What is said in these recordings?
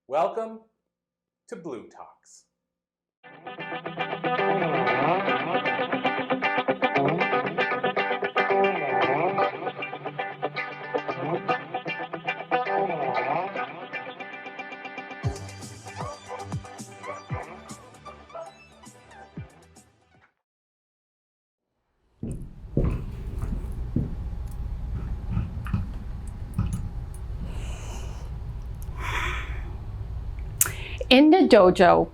Welcome to BLUTALKs. In the dojo,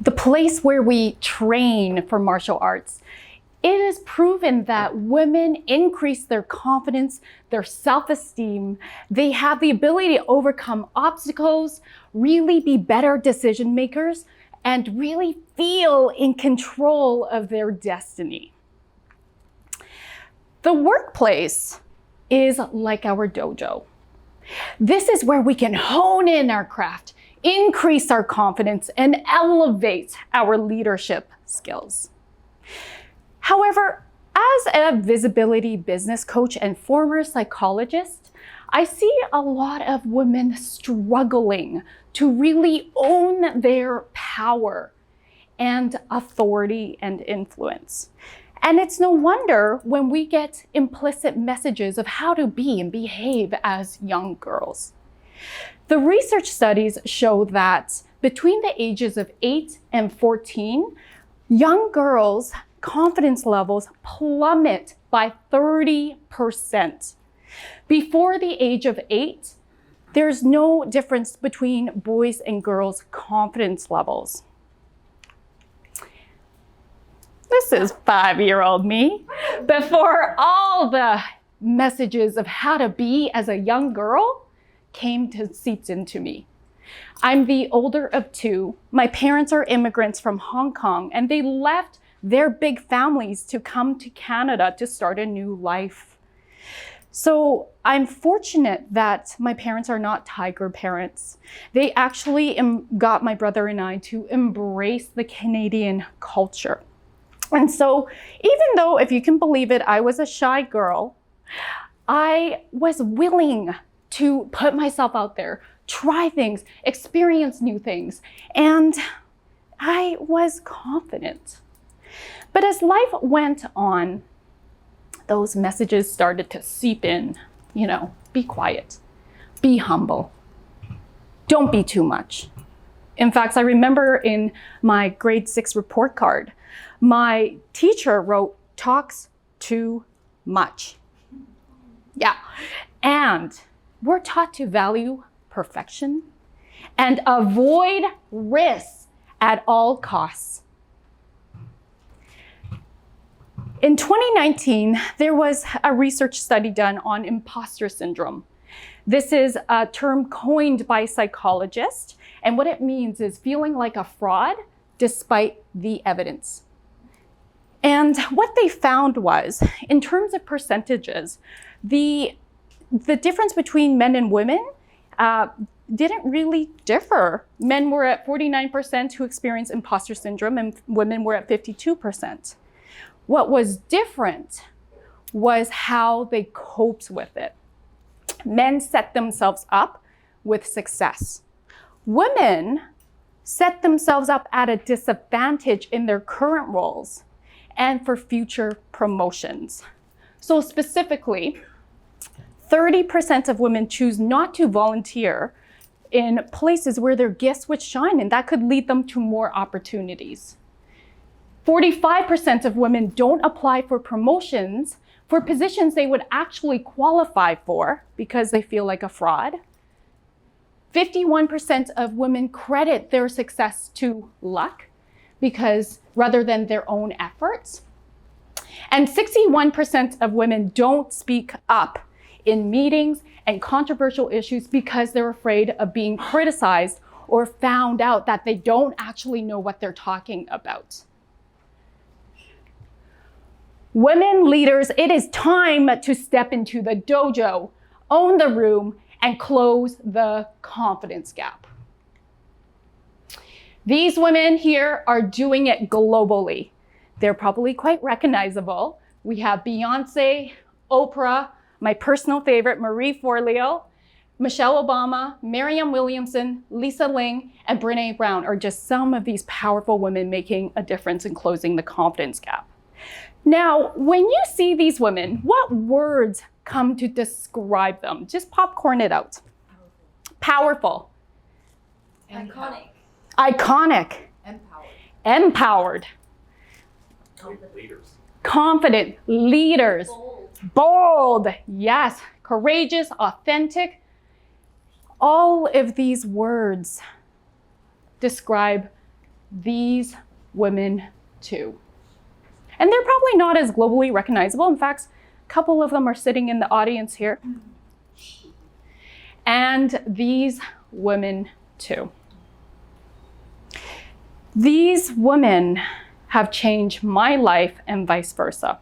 the place where we train for martial arts, it is proven that women increase their confidence, their self-esteem. They have the ability to overcome obstacles, really be better decision makers, and really feel in control of their destiny. The workplace is like our dojo. This is where we can hone in our craft, increase our confidence, and elevate our leadership skills. However, as a visibility business coach and former psychologist, I see a lot of women struggling to really own their power and authority and influence. And it's no wonder when we get implicit messages of how to be and behave as young girls. The research studies show that between the ages of 8 and 14, young girls' confidence levels plummet by 30%. Before the age of 8, there's no difference between boys and girls' confidence levels. This is 5-year-old me. Before all the messages of how to be as a young girl seeped into me. I'm the older of 2. My parents are immigrants from Hong Kong, and they left their big families to come to Canada to start a new life. So I'm fortunate that my parents are not tiger parents. They actually got my brother and I to embrace the Canadian culture. And so even though, if you can believe it, I was a shy girl, I was willing to put myself out there, try things, experience new things, and I was confident. But as life went on, those messages started to seep in. Be quiet, be humble, don't be too much. In fact, I remember in my grade 6 report card, my teacher wrote, "Talks too much." Yeah, and we're taught to value perfection and avoid risks at all costs. In 2019, there was a research study done on imposter syndrome. This is a term coined by psychologists, and what it means is feeling like a fraud despite the evidence. And what they found was, in terms of percentages, the difference between men and women didn't really differ. Men were at 49% who experienced imposter syndrome, and women were at 52%. What was different was how they coped with it. Men set themselves up with success. Women set themselves up at a disadvantage in their current roles and for future promotions. So specifically, 30% of women choose not to volunteer in places where their gifts would shine, and that could lead them to more opportunities. 45% of women don't apply for promotions for positions they would actually qualify for because they feel like a fraud. 51% of women credit their success to luck because rather than their own efforts. And 61% of women don't speak up in meetings and controversial issues because they're afraid of being criticized or found out that they don't actually know what they're talking about. Women leaders, it is time to step into the dojo, own the room, and close the confidence gap. These women here are doing it globally. They're probably quite recognizable. We have Beyonce, Oprah, my personal favorite, Marie Forleo, Michelle Obama, Marianne Williamson, Lisa Ling, and Brene Brown are just some of these powerful women making a difference in closing the confidence gap. Now, when you see these women, what words come to describe them? Just popcorn it out. Powerful. Iconic. Iconic. Empowered. Empowered. Leaders. Confident. Leaders. Bold. Bold. Yes. Courageous. Authentic. All of these words describe these women too. And they're probably not as globally recognizable. In fact, a couple of them are sitting in the audience here. And these women too. These women have changed my life and vice versa.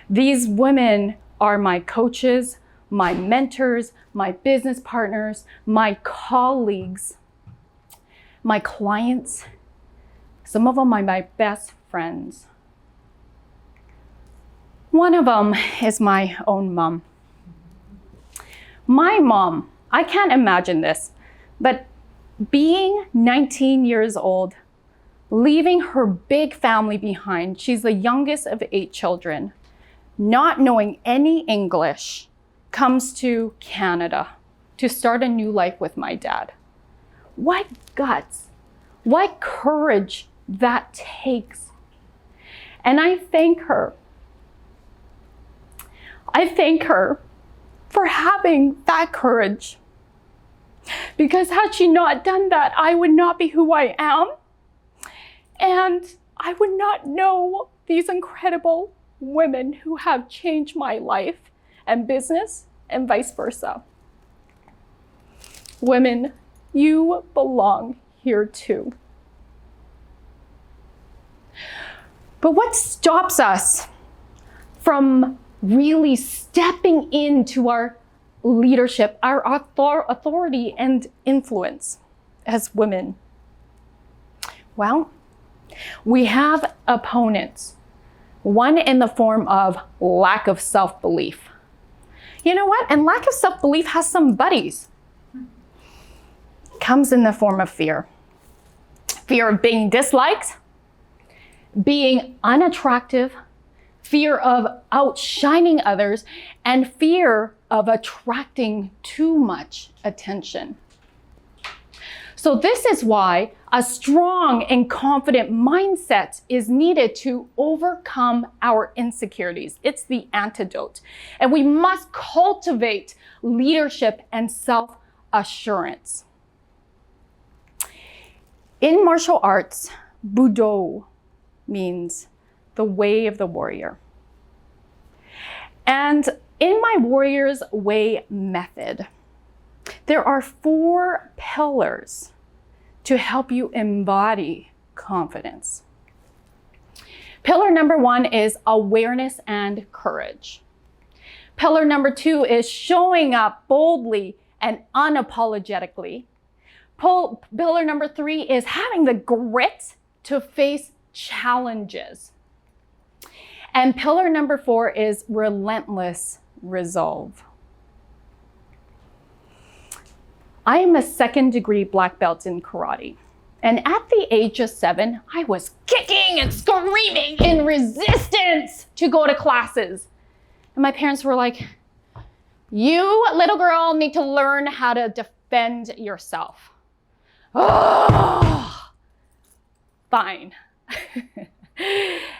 These women are my coaches, my mentors, my business partners, my colleagues, my clients. Some of them are my best friends. One of them is my own mom. My mom, I can't imagine this, but being 19 years old, leaving her big family behind, she's the youngest of 8 children, not knowing any English, comes to Canada to start a new life with my dad. What guts, what courage that takes. And I thank her. I thank her for having that courage. Because had she not done that, I would not be who I am. And I would not know these incredible women who have changed my life and business and vice versa. Women, you belong here too. But what stops us from really stepping into our leadership, our authority and influence as women? Well, we have opponents. One in the form of lack of self-belief. You know what? And lack of self-belief has some buddies. Comes in the form of fear. Fear of being disliked, being unattractive, fear of outshining others, and fear of attracting too much attention. So this is why a strong and confident mindset is needed to overcome our insecurities. It's the antidote. And we must cultivate leadership and self-assurance. In martial arts, Budo means the way of the warrior. And in my Warrior's Way method, there are 4 pillars to help you embody confidence. Pillar number 1 is awareness and courage. Pillar number 2 is showing up boldly and unapologetically. Pillar number 3 is having the grit to face challenges. And pillar number 4 is relentless resolve. I am a 2nd-degree black belt in karate. And at the age of 7, I was kicking and screaming in resistance to go to classes. And my parents were like, you little girl need to learn how to defend yourself. Oh, fine.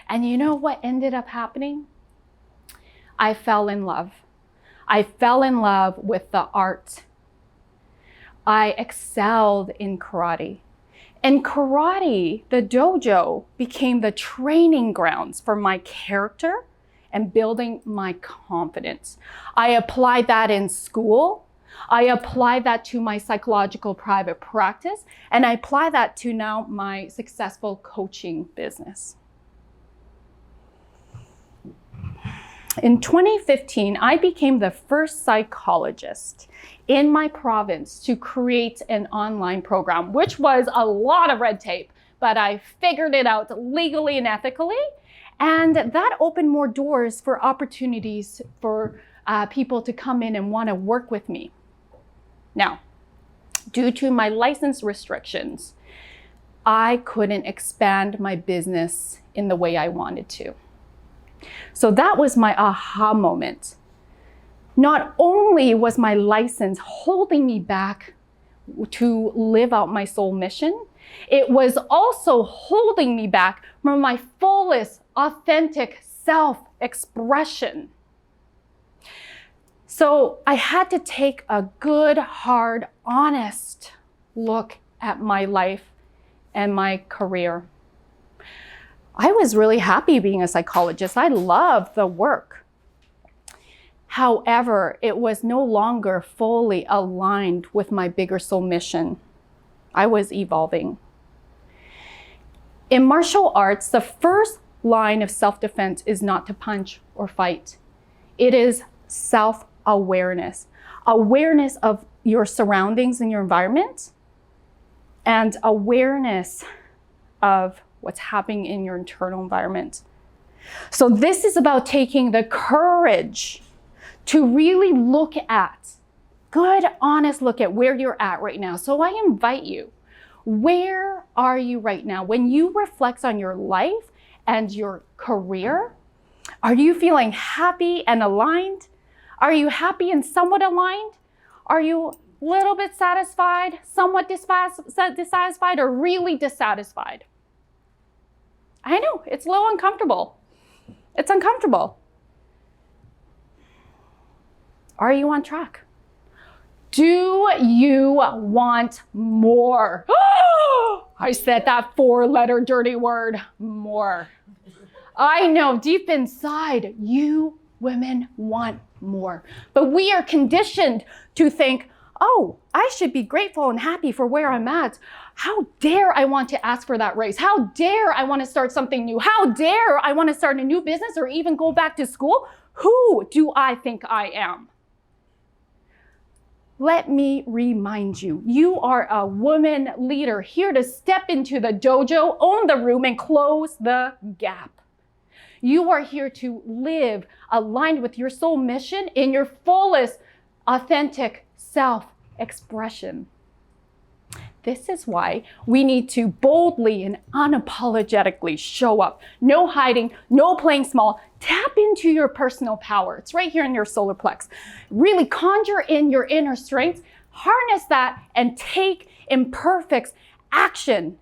And you know what ended up happening? I fell in love. I fell in love with the art. I excelled in karate. In karate, the dojo became the training grounds for my character and building my confidence. I applied that in school. I applied that to my psychological private practice, and I apply that to now my successful coaching business. In 2015, I became the first psychologist in my province to create an online program, which was a lot of red tape, but I figured it out legally and ethically. And that opened more doors for opportunities for people to come in and want to work with me. Now, due to my license restrictions, I couldn't expand my business in the way I wanted to. So that was my aha moment. Not only was my license holding me back to live out my soul mission, it was also holding me back from my fullest, authentic self-expression. So I had to take a good, hard, honest look at my life and my career. I was really happy being a psychologist. I loved the work. However, it was no longer fully aligned with my bigger soul mission. I was evolving. In martial arts, the first line of self-defense is not to punch or fight. It is self-awareness. Awareness of your surroundings and your environment, and awareness of what's happening in your internal environment. So this is about taking the courage to really look at, good, honest look at where you're at right now. So I invite you, where are you right now? When you reflect on your life and your career, are you feeling happy and aligned? Are you happy and somewhat aligned? Are you a little bit satisfied, somewhat dissatisfied, or really dissatisfied? I know, it's a little uncomfortable. It's uncomfortable. Are you on track? Do you want more? I said that 4-letter dirty word, more. I know deep inside, you women want more. But we are conditioned to think, oh, I should be grateful and happy for where I'm at. How dare I want to ask for that raise? How dare I want to start something new? How dare I want to start a new business or even go back to school? Who do I think I am? Let me remind you, you are a woman leader here to step into the dojo, own the room, and close the gap. You are here to live aligned with your soul mission in your fullest, authentic self-expression. This is why we need to boldly and unapologetically show up. No hiding, no playing small. Tap into your personal power. It's right here in your solar plex. Really conjure in your inner strength, harness that, and take imperfect action.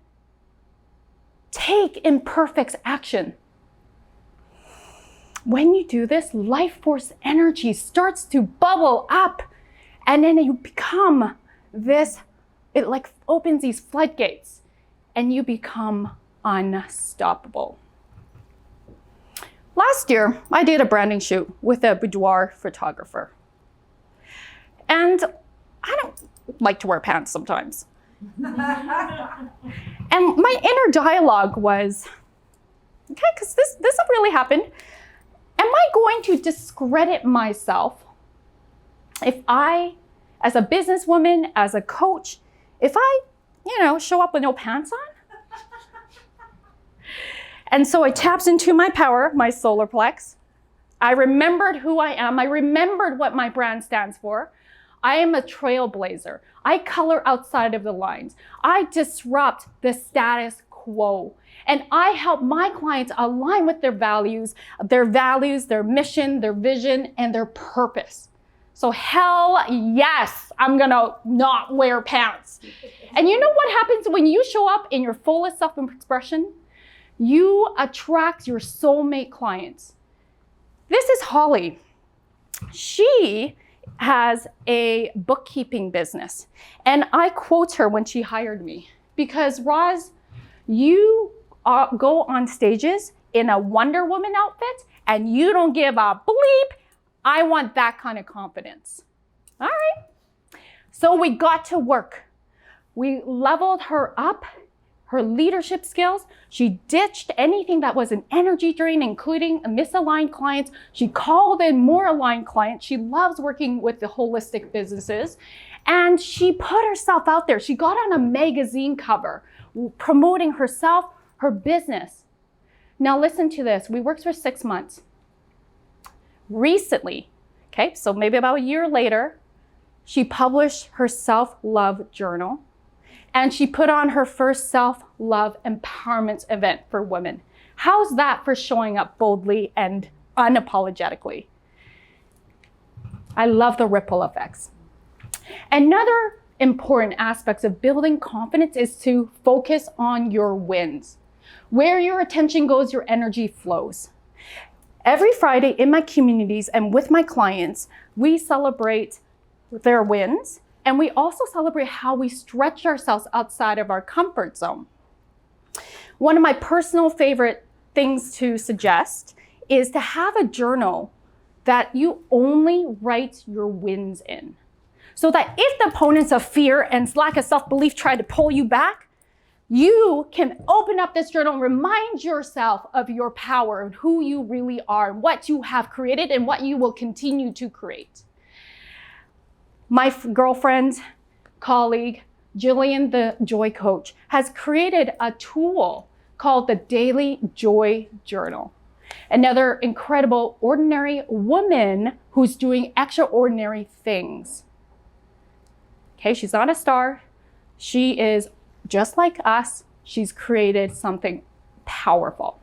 Take imperfect action. When you do this, life force energy starts to bubble up, and then you become this. It like opens these floodgates and you become unstoppable. Last year, I did a branding shoot with a boudoir photographer. And I don't like to wear pants sometimes. And my inner dialogue was, okay, because this really happened. Am I going to discredit myself if I, as a businesswoman, as a coach, if I, show up with no pants on? And so I tapped into my power, my solar plex. I remembered who I am. I remembered what my brand stands for. I am a trailblazer. I color outside of the lines. I disrupt the status quo. And I help my clients align with their values, their mission, their vision, and their purpose. So hell yes, I'm gonna not wear pants. And you know what happens when you show up in your fullest self-expression? You attract your soulmate clients. This is Holly. She has a bookkeeping business. And I quote her when she hired me. Because Roz, you go on stages in a Wonder Woman outfit and you don't give a bleep. I want that kind of confidence. All right. So we got to work. We leveled her up, her leadership skills. She ditched anything that was an energy drain, including misaligned clients. She called in more aligned clients. She loves working with the holistic businesses. And she put herself out there. She got on a magazine cover, promoting herself, her business. Now listen to this. We worked for 6 months. Recently, okay, so maybe about a year later, she published her self-love journal, and she put on her first self-love empowerment event for women. How's that for showing up boldly and unapologetically? I love the ripple effects. Another important aspect of building confidence is to focus on your wins. Where your attention goes, your energy flows. Every Friday in my communities and with my clients, we celebrate their wins, and we also celebrate how we stretch ourselves outside of our comfort zone. One of my personal favorite things to suggest is to have a journal that you only write your wins in. So that if the opponents of fear and lack of self-belief try to pull you back, you can open up this journal and remind yourself of your power and who you really are, what you have created and what you will continue to create. My girlfriend, colleague, Jillian, the Joy Coach, has created a tool called the Daily Joy Journal. Another incredible, ordinary woman who's doing extraordinary things. Okay, she's not a star. She is just like us. She's created something powerful.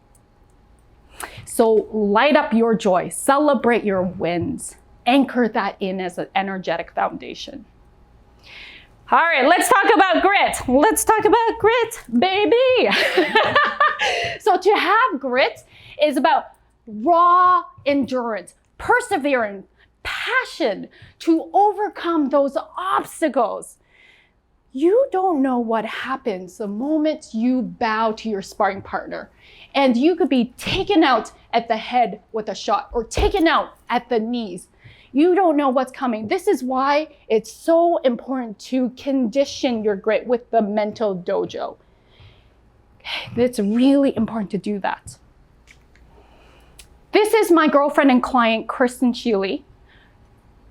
So light up your joy, celebrate your wins, anchor that in as an energetic foundation. All right, let's talk about grit. Let's talk about grit, baby. So to have grit is about raw endurance, perseverance, passion to overcome those obstacles. You don't know what happens the moment you bow to your sparring partner. And you could be taken out at the head with a shot or taken out at the knees. You don't know what's coming. This is why it's so important to condition your grit with the mental dojo. It's really important to do that. This is my girlfriend and client, Kristin Schiele.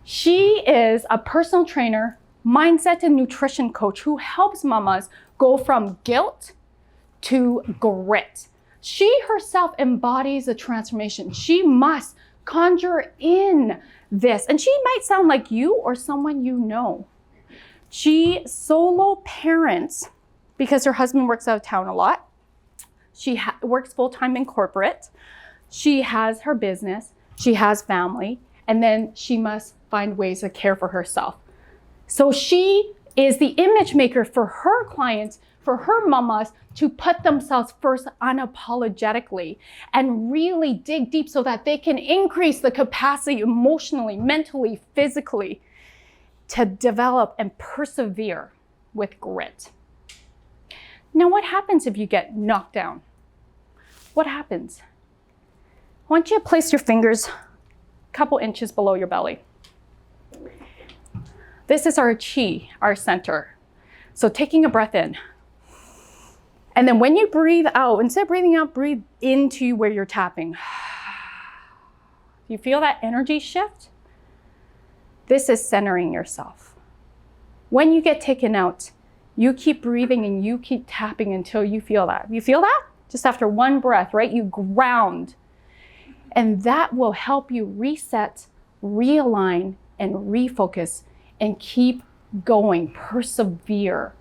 She is a personal trainer, mindset and nutrition coach who helps mamas go from guilt to grit. She herself embodies a transformation. She must conjure in this. And she might sound like you or someone you know. She solo parents because her husband works out of town a lot. She works full-time in corporate. She has her business. She has family. And then she must find ways to care for herself. So she is the image maker for her clients, for her mamas, to put themselves first unapologetically and really dig deep so that they can increase the capacity emotionally, mentally, physically to develop and persevere with grit. Now, what happens if you get knocked down? What happens? I want you to place your fingers a couple inches below your belly. This is our chi, our center. So taking a breath in. And then when you breathe out, instead of breathing out, breathe into where you're tapping. You feel that energy shift? This is centering yourself. When you get taken out, you keep breathing and you keep tapping until you feel that. You feel that? Just after one breath, right? You ground. And that will help you reset, realign, and refocus and keep going, persevere.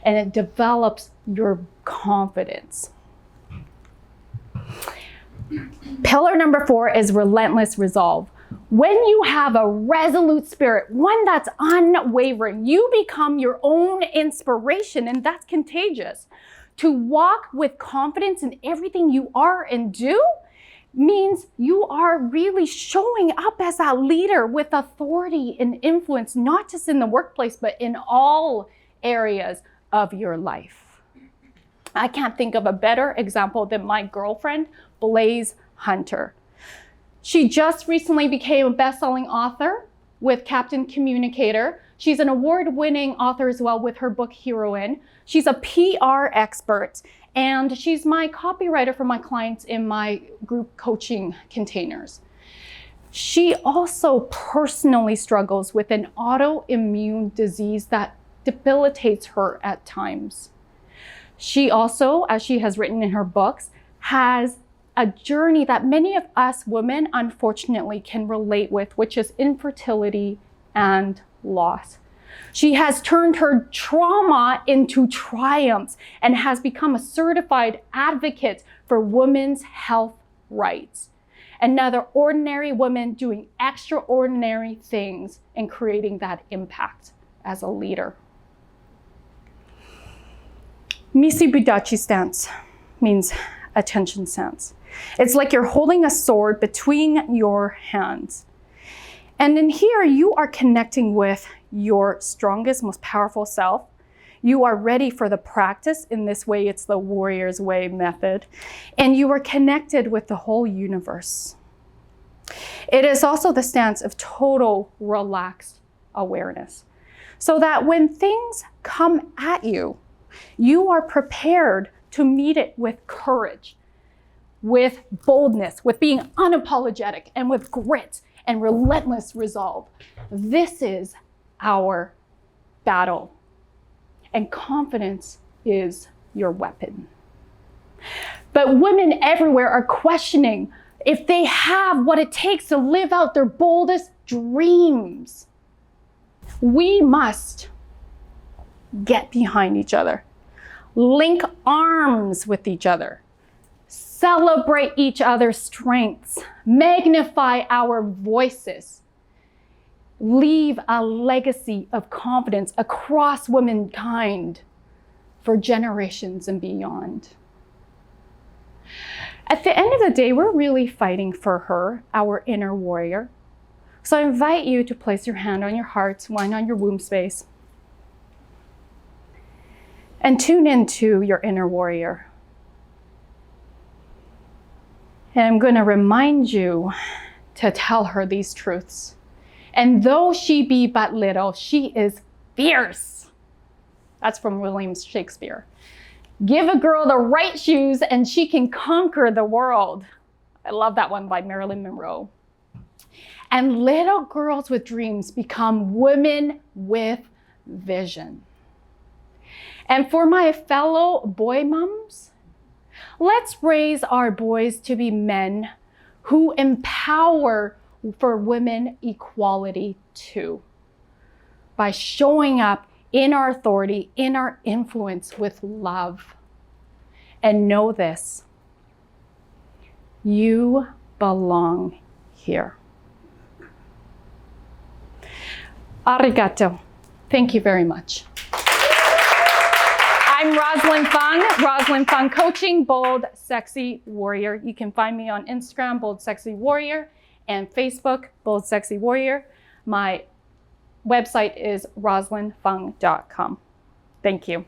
And it develops your confidence. Pillar number 4 is relentless resolve. When you have a resolute spirit, one that's unwavering, you become your own inspiration, and that's contagious. To walk with confidence in everything you are and do means you are really showing up as a leader with authority and influence, not just in the workplace, but in all areas of your life. I can't think of a better example than my girlfriend, Blaise Hunter. She just recently became a best-selling author with Captain Communicator. She's an award-winning author as well with her book Heroine. She's a PR expert, and she's my copywriter for my clients in my group coaching containers. She also personally struggles with an autoimmune disease that debilitates her at times. She also, as she has written in her books, has a journey that many of us women unfortunately can relate with, which is infertility and loss. She has turned her trauma into triumphs and has become a certified advocate for women's health rights. Another ordinary woman doing extraordinary things and creating that impact as a leader. Misi Budachi stance means attention stance. It's like you're holding a sword between your hands. And in here, you are connecting with your strongest, most powerful self. You are ready for the practice. In this way, it's the warrior's way method. And you are connected with the whole universe. It is also the stance of total relaxed awareness. So that when things come at you, you are prepared to meet it with courage, with boldness, with being unapologetic, and with grit and relentless resolve. This is our battle. And confidence is your weapon. But women everywhere are questioning if they have what it takes to live out their boldest dreams. We must get behind each other, link arms with each other, celebrate each other's strengths, magnify our voices, leave a legacy of confidence across womankind for generations and beyond. At the end of the day, we're really fighting for her, our inner warrior. So I invite you to place your hand on your heart, one on your womb space, and tune into your inner warrior. And I'm going to remind you to tell her these truths. And though she be but little, she is fierce. That's from William Shakespeare. Give a girl the right shoes and she can conquer the world. I love that one by Marilyn Monroe. And little girls with dreams become women with vision. And for my fellow boy mums, let's raise our boys to be men who empower for women equality too, by showing up in our authority, in our influence with love. And know this, you belong here. Arigato. Thank you very much. I'm Rosalyn Fung, Rosalyn Fung Coaching, Bold Sexy Warrior. You can find me on Instagram, Bold Sexy Warrior, and Facebook, Bold Sexy Warrior. My website is rosalynfung.com. Thank you.